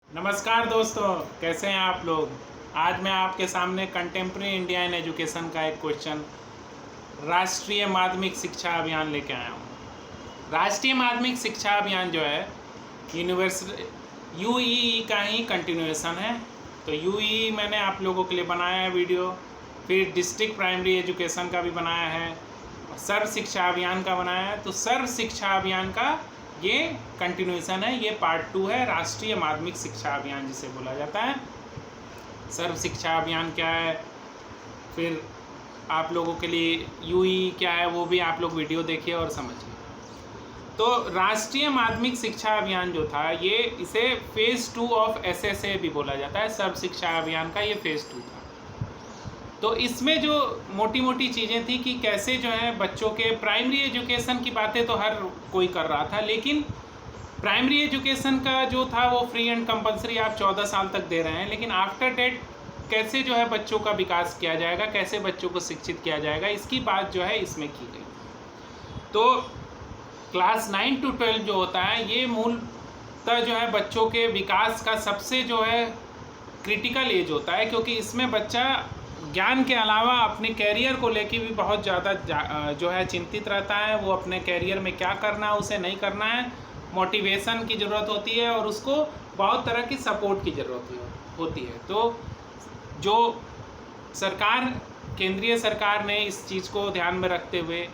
नमस्कार दोस्तों, कैसे हैं आप लोग। आज मैं आपके सामने कंटेम्प्रेरी इंडिया इन एजुकेशन का एक क्वेश्चन राष्ट्रीय माध्यमिक शिक्षा अभियान लेके आया हूँ। राष्ट्रीय माध्यमिक शिक्षा अभियान जो है यूईई का ही कंटिन्यूएशन है। तो यूईई मैंने आप लोगों के लिए बनाया है वीडियो, फिर डिस्ट्रिक्ट प्राइमरी एजुकेशन का भी बनाया है, सर्व शिक्षा अभियान का बनाया है। तो सर्व शिक्षा अभियान का ये कंटिन्यूएशन है, ये पार्ट 2 है। राष्ट्रीय माध्यमिक शिक्षा अभियान जिसे बोला जाता है। सर्व शिक्षा अभियान क्या है, फिर आप लोगों के लिए यूई क्या है, वो भी आप लोग वीडियो देखिए और समझिए। तो राष्ट्रीय माध्यमिक शिक्षा अभियान जो था, ये इसे फेज़ 2 ऑफ एसएसए भी बोला जाता है। सर्व शिक्षा अभियान का ये फेज़ 2 था। तो इसमें जो मोटी मोटी चीज़ें थी कि कैसे जो है बच्चों के प्राइमरी एजुकेशन की बातें तो हर कोई कर रहा था, लेकिन प्राइमरी एजुकेशन का जो था वो फ्री एंड कंपलसरी आप 14 साल तक दे रहे हैं, लेकिन आफ्टर डेट कैसे जो है बच्चों का विकास किया जाएगा, कैसे बच्चों को शिक्षित किया जाएगा, इसकी बात जो है इसमें की गई। तो क्लास 9 to 12 जो होता है, ये मूलतः जो है बच्चों के विकास का सबसे जो है क्रिटिकल एज होता है, क्योंकि इसमें बच्चा ज्ञान के अलावा अपने कैरियर को लेके भी बहुत ज़्यादा जो है चिंतित रहता है। वो अपने कैरियर में क्या करना है, उसे नहीं करना है, मोटिवेशन की ज़रूरत होती है और उसको बहुत तरह की सपोर्ट की ज़रूरत होती है। तो जो सरकार, केंद्रीय सरकार ने इस चीज़ को ध्यान में रखते हुए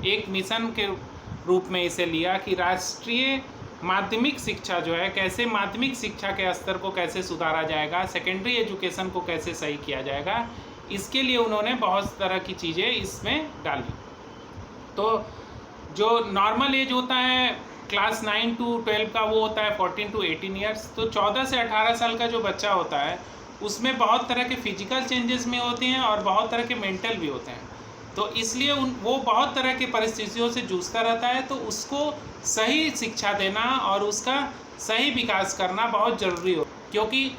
एक मिशन के रूप में इसे लिया कि राष्ट्रीय माध्यमिक शिक्षा जो है, कैसे माध्यमिक शिक्षा के स्तर को कैसे सुधारा जाएगा, सेकेंडरी एजुकेशन को कैसे सही किया जाएगा, इसके लिए उन्होंने बहुत तरह की चीज़ें इसमें डाली। तो जो नॉर्मल एज होता है क्लास 9 to 12 का, वो होता है 14 to 18 ईयर्स। तो 14 से 18 साल का जो बच्चा होता है, उसमें बहुत तरह के फिजिकल चेंजेस में होते हैं और बहुत तरह के मेंटल भी होते हैं। तो इसलिए वो बहुत तरह की परिस्थितियों से जूझता रहता है। तो उसको सही शिक्षा देना और उसका सही विकास करना बहुत ज़रूरी हो, क्योंकि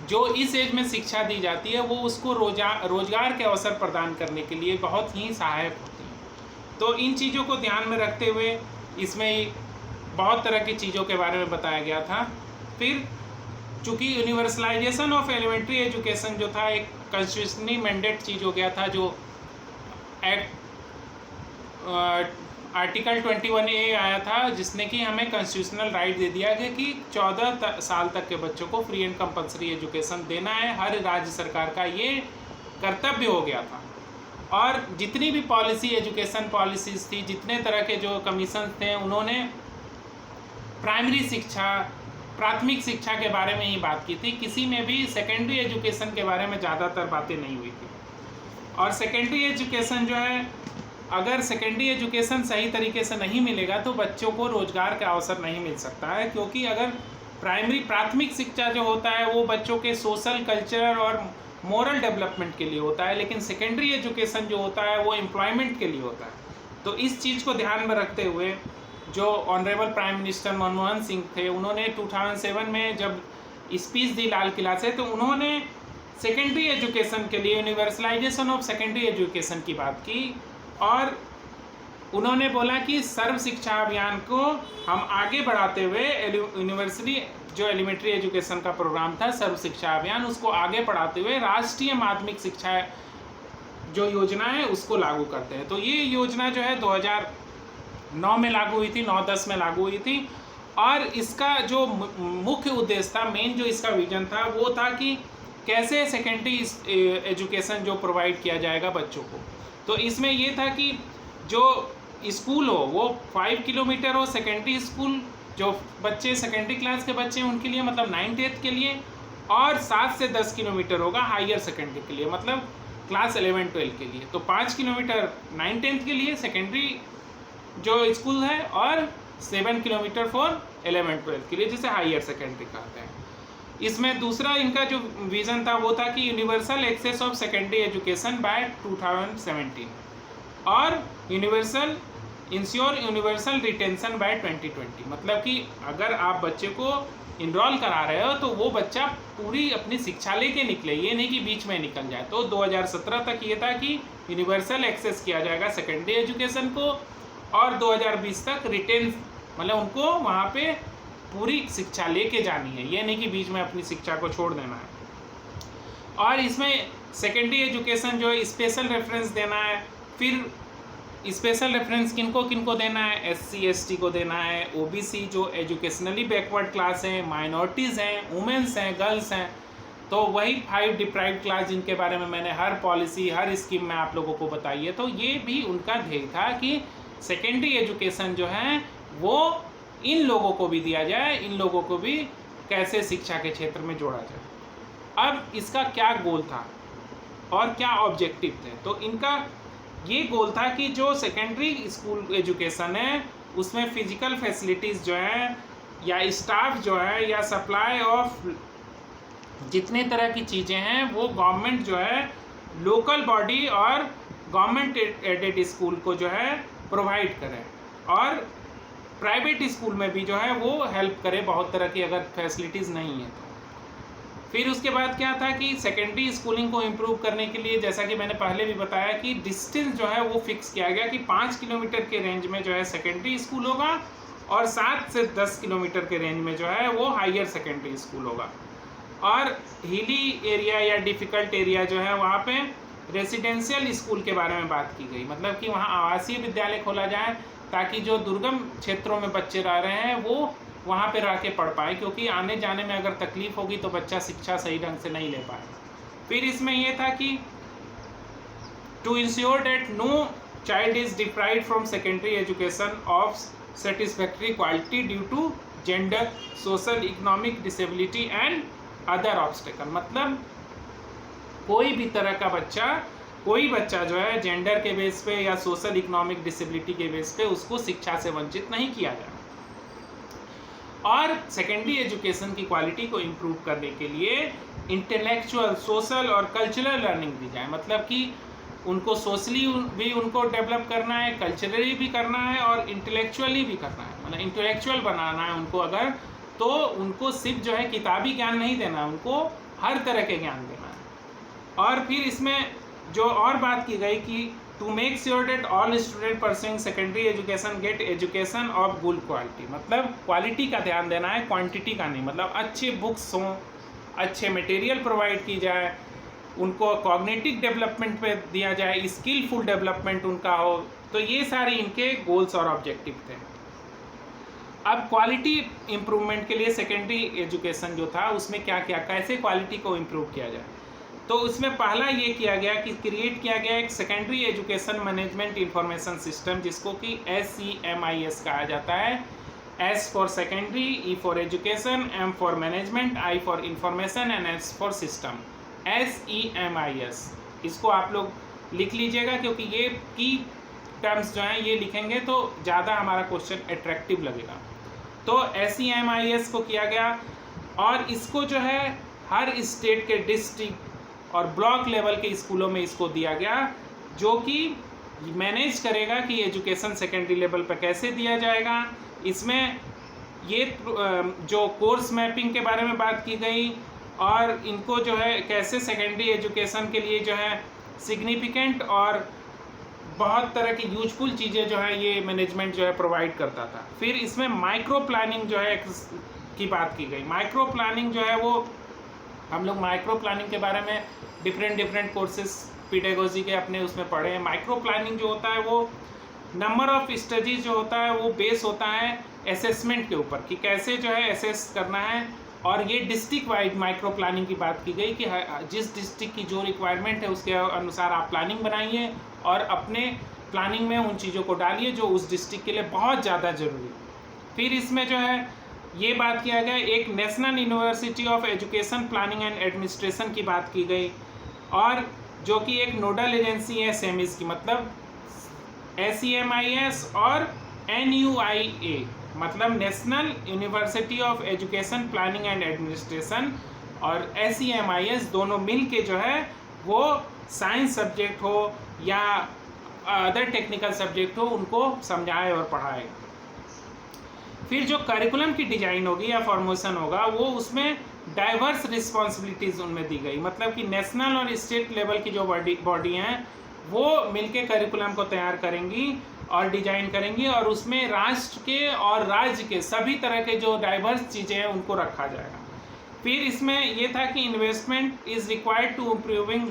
जो इस एज में शिक्षा दी जाती है वो उसको रोजगार के अवसर प्रदान करने के लिए बहुत ही सहायक होती है। तो इन चीज़ों को ध्यान में रखते हुए इसमें बहुत तरह की चीज़ों के बारे में बताया गया था। फिर चूँकि यूनिवर्सलाइजेशन ऑफ एलिमेंट्री एजुकेशन जो था, एक कॉन्स्टिट्यूशनली मैंडेट चीज़ हो गया था, जो एक्ट आर्टिकल 21A आया था, जिसने कि हमें कॉन्स्टिट्यूशनल राइट दे दिया गया कि 14 साल तक के बच्चों को फ्री एंड कंपलसरी एजुकेशन देना है। हर राज्य सरकार का ये कर्तव्य हो गया था। और जितनी भी पॉलिसी, एजुकेशन पॉलिसीज़ थी, जितने तरह के जो कमीशन थे, उन्होंने प्राइमरी शिक्षा, प्राथमिक शिक्षा के बारे में ही बात की थी। किसी में भी सेकेंडरी एजुकेशन के बारे में ज़्यादातर बातें नहीं हुई थी। और सेकेंडरी एजुकेशन जो है, अगर सेकेंडरी एजुकेशन सही तरीके से नहीं मिलेगा तो बच्चों को रोजगार का अवसर नहीं मिल सकता है। क्योंकि अगर प्राथमिक शिक्षा जो होता है वो बच्चों के सोशल, कल्चर और मोरल डेवलपमेंट के लिए होता है, लेकिन सेकेंडरी एजुकेशन जो होता है वो एम्प्लॉयमेंट के लिए होता है। तो इस चीज़ को ध्यान में रखते हुए जो honourable prime minister Manmohan Singh थे, उन्होंने 2007 में जब स्पीच दी लाल किला से, तो उन्होंने सेकेंडरी एजुकेशन के लिए यूनिवर्सलाइजेशन ऑफ सेकेंडरी एजुकेशन की बात की और उन्होंने बोला कि सर्व शिक्षा अभियान को हम आगे बढ़ाते हुए यूनिवर्सिटी जो एलिमेंट्री एजुकेशन का प्रोग्राम था, सर्व शिक्षा अभियान, उसको आगे बढ़ाते हुए राष्ट्रीय माध्यमिक शिक्षा जो योजना है उसको लागू करते हैं। तो ये योजना जो है 2009 में लागू हुई थी, 9-10 में लागू हुई थी। और इसका जो मुख्य उद्देश्य था, मेन जो इसका विजन था, वो था कि कैसे सेकेंडरी एजुकेशन जो प्रोवाइड किया जाएगा बच्चों को। तो इसमें ये था कि जो स्कूल हो वो 5 किलोमीटर हो, सेकेंडरी स्कूल जो बच्चे सेकेंडरी क्लास के बच्चे हैं उनके लिए, मतलब 9th-8th के लिए, और 7 से 10 किलोमीटर होगा हायर सेकेंडरी के लिए, मतलब क्लास 11-12 के लिए। तो 5 किलोमीटर 9th-10th के लिए सेकेंडरी जो स्कूल है, और 7 किलोमीटर फॉर 11-12 के लिए, जिसे हायर सेकेंडरी कहते हैं। इसमें दूसरा इनका जो विज़न था वो था कि universal access of secondary education by 2017 और यूनिवर्सल रिटेंशन बाय 2020। मतलब कि अगर आप बच्चे को इनरोल करा रहे हो तो वो बच्चा पूरी अपनी शिक्षा लेके निकले, ये नहीं कि बीच में निकल जाए। तो 2017 तक ये था कि यूनिवर्सल एक्सेस किया जाएगा सेकेंडरी एजुकेशन को, और 2020 तक रिटेन, मतलब उनको वहाँ पे पूरी शिक्षा लेके जानी है, ये नहीं कि बीच में अपनी शिक्षा को छोड़ देना है। और इसमें सेकेंडरी एजुकेशन जो है स्पेशल रेफरेंस देना है। फिर स्पेशल रेफरेंस किनको किनको देना है, SC ST को देना है, OBC जो एजुकेशनली बैकवर्ड क्लास हैं, माइनॉरिटीज़ हैं, वुमेंस हैं, गर्ल्स हैं, तो वही 5 डिप्राइव्ड क्लास जिनके बारे में मैंने हर पॉलिसी हर स्कीम में आप लोगों को बताई है। तो ये भी उनका ध्येय था कि सेकेंडरी एजुकेशन जो है वो इन लोगों को भी दिया जाए, इन लोगों को भी कैसे शिक्षा के क्षेत्र में जोड़ा जाए। अब इसका क्या गोल था और क्या ऑब्जेक्टिव थे, तो इनका ये गोल था कि जो सेकेंडरी स्कूल एजुकेशन है उसमें फिजिकल फैसिलिटीज़ जो है या स्टाफ जो है या सप्लाई ऑफ जितने तरह की चीज़ें हैं वो गवर्नमेंट जो है लोकल बॉडी और गवर्नमेंट एडेड स्कूल को जो है प्रोवाइड करे, और प्राइवेट स्कूल में भी जो है वो हेल्प करे बहुत तरह की अगर फैसिलिटीज़ नहीं है तो। फिर उसके बाद क्या था कि सेकेंडरी स्कूलिंग को इम्प्रूव करने के लिए जैसा कि मैंने पहले भी बताया कि डिस्टेंस जो है वो फिक्स किया गया कि 5 किलोमीटर के रेंज में जो है सेकेंडरी स्कूल होगा और 7 से 10 किलोमीटर के रेंज में जो है वो हायर सेकेंडरी स्कूल होगा। और हिली एरिया या डिफ़िकल्ट एरिया जो है वहाँ पे रेसिडेंशियल स्कूल के बारे में बात की गई, मतलब कि वहाँ आवासीय विद्यालय खोला जाए ताकि जो दुर्गम क्षेत्रों में बच्चे रह रहे हैं वो वहाँ पे रह के पढ़ पाए, क्योंकि आने जाने में अगर तकलीफ होगी तो बच्चा शिक्षा सही ढंग से नहीं ले पाएगा। फिर इसमें ये था कि to ensure that no child is deprived from secondary education of satisfactory quality due to gender, social, economic disability and other obstacle, मतलब कोई भी तरह का बच्चा, कोई बच्चा जो है जेंडर के बेस पे या सोशल इकोनॉमिक डिसेबिलिटी के बेस पे उसको शिक्षा से वंचित नहीं किया जाए। और सेकेंडरी एजुकेशन की क्वालिटी को इम्प्रूव करने के लिए इंटेलेक्चुअल, सोशल और कल्चरल लर्निंग दी जाए, मतलब कि उनको सोशली भी उनको डेवलप करना है, कल्चरली भी करना है और इंटेलेक्चुअली भी करना है, मतलब इंटेलेक्चुअल बनाना है उनको अगर, तो उनको सिर्फ जो है किताबी ज्ञान नहीं देना, उनको हर तरह के ज्ञान देना है। और फिर इसमें जो और बात की गई कि to make sure that all student pursuing secondary education get education of good quality, मतलब क्वालिटी का ध्यान देना है, क्वांटिटी का नहीं, मतलब अच्छे बुक्स हों, अच्छे मटेरियल प्रोवाइड की जाए, उनको कॉग्निटिव डेवलपमेंट पे दिया जाए, स्किलफुल डेवलपमेंट उनका हो, तो ये सारे इनके गोल्स और ऑब्जेक्टिव थे। अब क्वालिटी इम्प्रूवमेंट के लिए सेकेंडरी एजुकेशन जो था उसमें क्या क्या, कैसे क्वालिटी को इम्प्रूव किया जाए, तो उसमें पहला ये किया गया कि क्रिएट किया गया एक secondary education management information system, जिसको कि SEMIS कहा जाता है। S for secondary, E for education, M for management, I for information and S for system, SEMIS। इसको आप लोग लिख लीजिएगा क्योंकि ये की टर्म्स जो हैं ये लिखेंगे तो ज़्यादा हमारा क्वेश्चन अट्रैक्टिव लगेगा। तो SEMIS को किया गया और इसको जो है हर स्टेट के डिस्ट्रिक्ट और ब्लॉक लेवल के स्कूलों में इसको दिया गया, जो कि मैनेज करेगा कि एजुकेशन सेकेंडरी लेवल पर कैसे दिया जाएगा। इसमें ये जो कोर्स मैपिंग के बारे में बात की गई और इनको जो है कैसे सेकेंडरी एजुकेशन के लिए जो है सिग्निफिकेंट और बहुत तरह की यूजफुल चीज़ें जो है ये मैनेजमेंट जो है प्रोवाइड करता था। फिर इसमें माइक्रो प्लानिंग जो है की बात की गई। माइक्रो प्लानिंग जो है वो हम लोग माइक्रो प्लानिंग के बारे में डिफरेंट कोर्सेज पेडागोजी के अपने उसमें पढ़े हैं। माइक्रो प्लानिंग जो होता है वो नंबर ऑफ स्टडीज जो होता है वो बेस होता है असेसमेंट के ऊपर कि कैसे जो है असेस करना है। और ये डिस्ट्रिक्ट वाइड माइक्रो प्लानिंग की बात की गई कि जिस डिस्ट्रिक्ट की जो रिक्वायरमेंट है उसके अनुसार आप प्लानिंग बनाइए और अपने प्लानिंग में उन चीज़ों को डालिए जो उस डिस्ट्रिक्ट के लिए बहुत ज़्यादा ज़रूरी। फिर इसमें जो है ये बात किया गया एक national university of education planning and administration की बात की गई, और जो कि एक नोडल एजेंसी है सेमिस की, मतलब SEMIS और NUIA, मतलब national university of education planning and administration और SEMIS दोनों मिल के जो है वो साइंस सब्जेक्ट हो या अदर टेक्निकल सब्जेक्ट हो उनको समझाए और पढ़ाए। फिर जो करिकुलम की डिज़ाइन होगी या फॉर्मेशन होगा वो उसमें डाइवर्स रिस्पॉन्सिबिलिटीज़ उनमें दी गई, मतलब कि नेशनल और स्टेट लेवल की जो बॉडी हैं वो मिलके करिकुलम को तैयार करेंगी और डिजाइन करेंगी और उसमें राष्ट्र के और राज्य के सभी तरह के जो डाइवर्स चीज़ें हैं उनको रखा जाएगा। फिर इसमें ये था कि investment is required to improving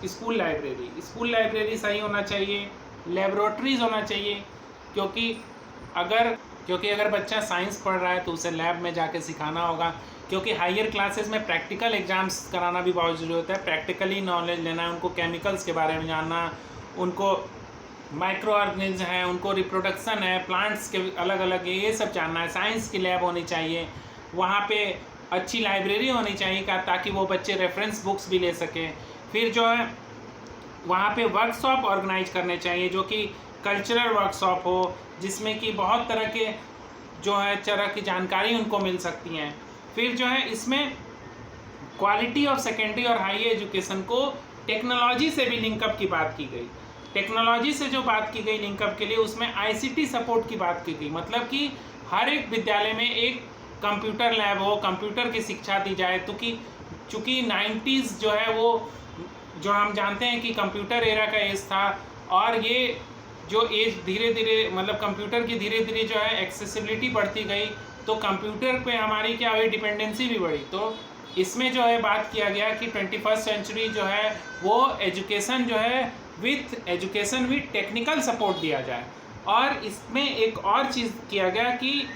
school library. School library सही होना चाहिए, लेबोरेटरीज होना चाहिए, क्योंकि अगर बच्चा साइंस पढ़ रहा है तो उसे लैब में जाके सिखाना होगा, क्योंकि हायर क्लासेस में प्रैक्टिकल एग्जाम्स कराना भी बहुत ज़रूरी होता है। प्रैक्टिकली नॉलेज लेना है, उनको केमिकल्स के बारे में जानना, उनको माइक्रो ऑर्गेनिज्म है, उनको रिप्रोडक्शन है, प्लांट्स के अलग अलग ये सब जानना है। साइंस की लैब होनी चाहिए, वहाँ पे अच्छी लाइब्रेरी होनी चाहिए ताकि वो बच्चे रेफरेंस बुक्स भी ले सकें। फिर जो है वहाँ पे वर्कशॉप ऑर्गेनाइज करने चाहिए, जो कि कल्चरल वर्कशॉप हो, जिसमें कि बहुत तरह के जो है तरह की जानकारी उनको मिल सकती हैं। फिर जो है इसमें क्वालिटी ऑफ सेकेंडरी और हाई एजुकेशन को टेक्नोलॉजी से भी लिंकअप की बात की गई। टेक्नोलॉजी से जो बात की गई लिंकअप के लिए, उसमें आईसीटी सपोर्ट की बात की गई। मतलब कि हर एक विद्यालय में एक कंप्यूटर लैब हो, कंप्यूटर की शिक्षा दी जाए। तो कि चूँकि 90s जो है वो जो हम जानते हैं कि कंप्यूटर एरा का एज था, और ये जो एज धीरे धीरे मतलब कंप्यूटर की धीरे धीरे जो है एक्सेसिबिलिटी बढ़ती गई, तो कंप्यूटर पे हमारी क्या हुई, डिपेंडेंसी भी बढ़ी। तो इसमें जो है बात किया गया कि 21st सेंचुरी जो है वो एजुकेशन जो है एजुकेशन विथ टेक्निकल सपोर्ट दिया जाए। और इसमें एक और चीज़ किया गया कि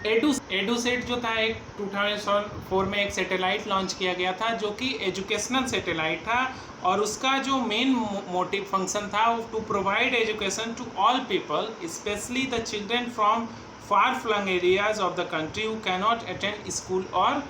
एडुसेट जो था, एक 2004 में एक सैटेलाइट लॉन्च किया गया था, जो कि एजुकेशनल सैटेलाइट था, और उसका जो मेन मोटिव फंक्शन था to provide education to all people, specially the children from far flung areas of the country who cannot attend school और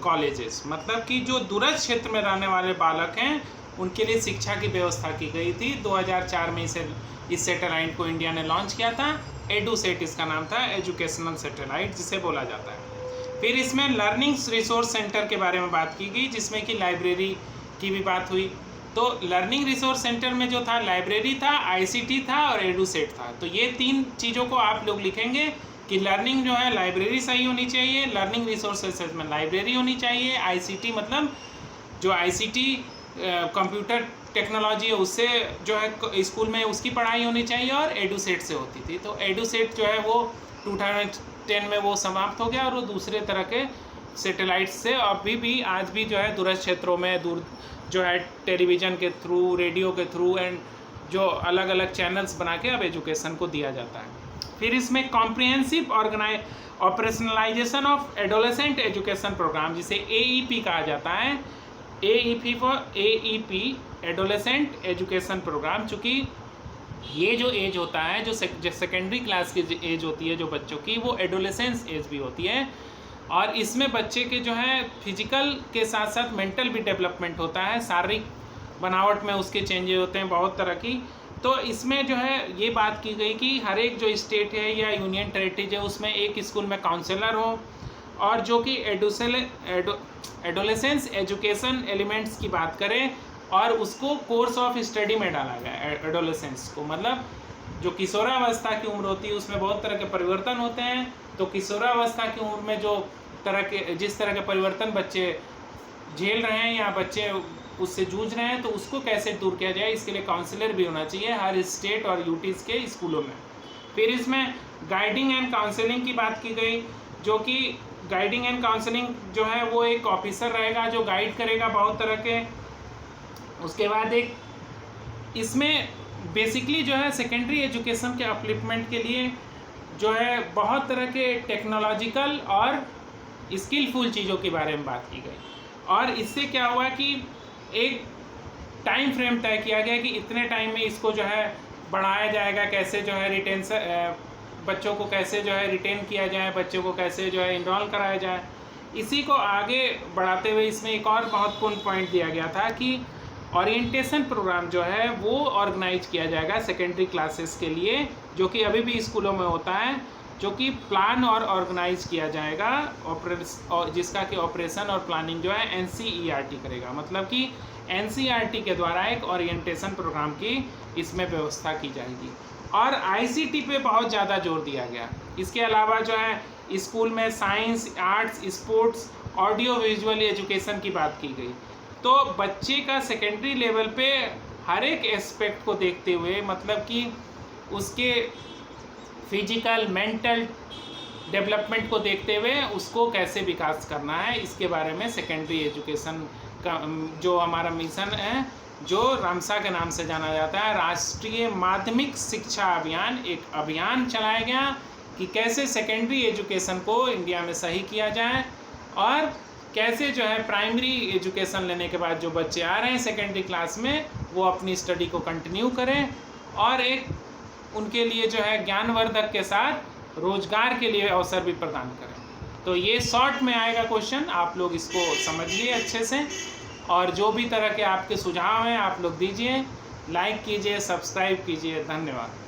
कॉलेजेस। मतलब कि जो दूरस्थ क्षेत्र में रहने वाले बालक हैं उनके लिए शिक्षा की व्यवस्था की गई थी। 2004 में इस सैटेलाइट को इंडिया ने लॉन्च किया था। एडुसेट इसका नाम था, एजुकेशनल सैटेलाइट जिसे बोला जाता है। फिर इसमें लर्निंग रिसोर्स सेंटर के बारे में बात की गई, जिसमें कि लाइब्रेरी की भी बात हुई। तो लर्निंग रिसोर्स सेंटर में जो था, लाइब्रेरी था, आईसीटी था और एडुसेट था। तो ये तीन चीज़ों को आप लोग लिखेंगे कि लर्निंग जो है लाइब्रेरी सही होनी चाहिए, लर्निंग रिसोर्सेज में लाइब्रेरी होनी चाहिए, आईसीटी मतलब जो आईसीटी कंप्यूटर टेक्नोलॉजी है उससे जो है स्कूल में उसकी पढ़ाई होनी चाहिए, और एडुसेट से होती थी। तो एडुसेट जो है वो 2010 में वो समाप्त हो गया, और वो दूसरे तरह के सैटेलाइट से अभी भी आज भी जो है दूरस्थ क्षेत्रों में दूर जो है टेलीविज़न के थ्रू, रेडियो के थ्रू एंड जो अलग अलग चैनल्स बना के अब एजुकेशन को दिया जाता है। फिर इसमें comprehensive operationalization of adolescent education programme, जिसे AEP कहा जाता है। AEP एडोलेसेंट एजुकेशन प्रोग्राम, चूँकि ये जो एज होता है, जो सेकेंडरी क्लास की एज होती है जो बच्चों की, वो एडोलेसेंस एज भी होती है। और इसमें बच्चे के जो है फिजिकल के साथ साथ मेंटल भी डेवलपमेंट होता है, शारीरिक बनावट में उसके चेंजेस होते हैं बहुत तरह की। तो इसमें जो है ये बात की गई कि हर एक जो स्टेट है या यूनियन टेरिटरीज है उसमें एक स्कूल में काउंसलर हो, और जो कि एडोलेसेंस एजुकेशन एलिमेंट्स की बात करें, और उसको कोर्स ऑफ स्टडी में डाला गया एडोलेसेंस को। मतलब जो किशोरावस्था की उम्र होती है उसमें बहुत तरह के परिवर्तन होते हैं। तो किशोरावस्था की उम्र में जिस तरह के परिवर्तन बच्चे झेल रहे हैं या बच्चे उससे जूझ रहे हैं, तो उसको कैसे दूर किया जाए, इसके लिए काउंसलर भी होना चाहिए हर स्टेट और यूटीज़ के स्कूलों में। फिर इसमें गाइडिंग एंड काउंसलिंग की बात की गई, जो कि गाइडिंग एंड काउंसलिंग जो है वो एक ऑफिसर रहेगा जो गाइड करेगा बहुत तरह के। उसके बाद एक इसमें बेसिकली जो है सेकेंडरी एजुकेशन के अपलिफ्टमेंट के लिए जो है बहुत तरह के टेक्नोलॉजिकल और स्किलफुल चीज़ों के बारे में बात की गई। और इससे क्या हुआ कि एक टाइम फ्रेम तय किया गया कि इतने टाइम में इसको जो है बढ़ाया जाएगा, कैसे जो है रिटेंशन बच्चों को कैसे जो है रिटेन किया जाए, बच्चों को कैसे जो है इनरोल कराया जाए। इसी को आगे बढ़ाते हुए इसमें एक और महत्वपूर्ण पॉइंट दिया गया था कि ओरिएंटेशन प्रोग्राम जो है वो ऑर्गेनाइज किया जाएगा सेकेंडरी क्लासेस के लिए, जो कि अभी भी स्कूलों में होता है, जो कि प्लान और ऑर्गेनाइज किया जाएगा जिसका कि ऑपरेशन और प्लानिंग जो है NCERT करेगा। मतलब कि NCERT के द्वारा एक ओरिएंटेशन प्रोग्राम की इसमें व्यवस्था की जाएगी। और ICT पे बहुत ज़्यादा जोर दिया गया। इसके अलावा जो है स्कूल में science, arts, sports, audio visual education की बात की गई। तो बच्चे का सेकेंडरी लेवल पे हर एक एस्पेक्ट को देखते हुए, मतलब कि उसके फिजिकल मेंटल डेवलपमेंट को देखते हुए उसको कैसे विकास करना है, इसके बारे में सेकेंडरी एजुकेशन का जो हमारा मिशन है, जो रामसा के नाम से जाना जाता है, राष्ट्रीय माध्यमिक शिक्षा अभियान, एक अभियान चलाया गया कि कैसे सेकेंडरी एजुकेशन को इंडिया में सही किया जाए और कैसे जो है प्राइमरी एजुकेशन लेने के बाद जो बच्चे आ रहे हैं सेकेंडरी क्लास में वो अपनी स्टडी को कंटिन्यू करें और एक उनके लिए जो है ज्ञानवर्धक के साथ रोजगार के लिए अवसर भी प्रदान करें। तो ये शॉर्ट में आएगा क्वेश्चन, आप लोग इसको समझिए अच्छे से और जो भी तरह के आपके सुझाव हैं आप लोग दीजिए, लाइक कीजिए, सब्सक्राइब कीजिए। धन्यवाद।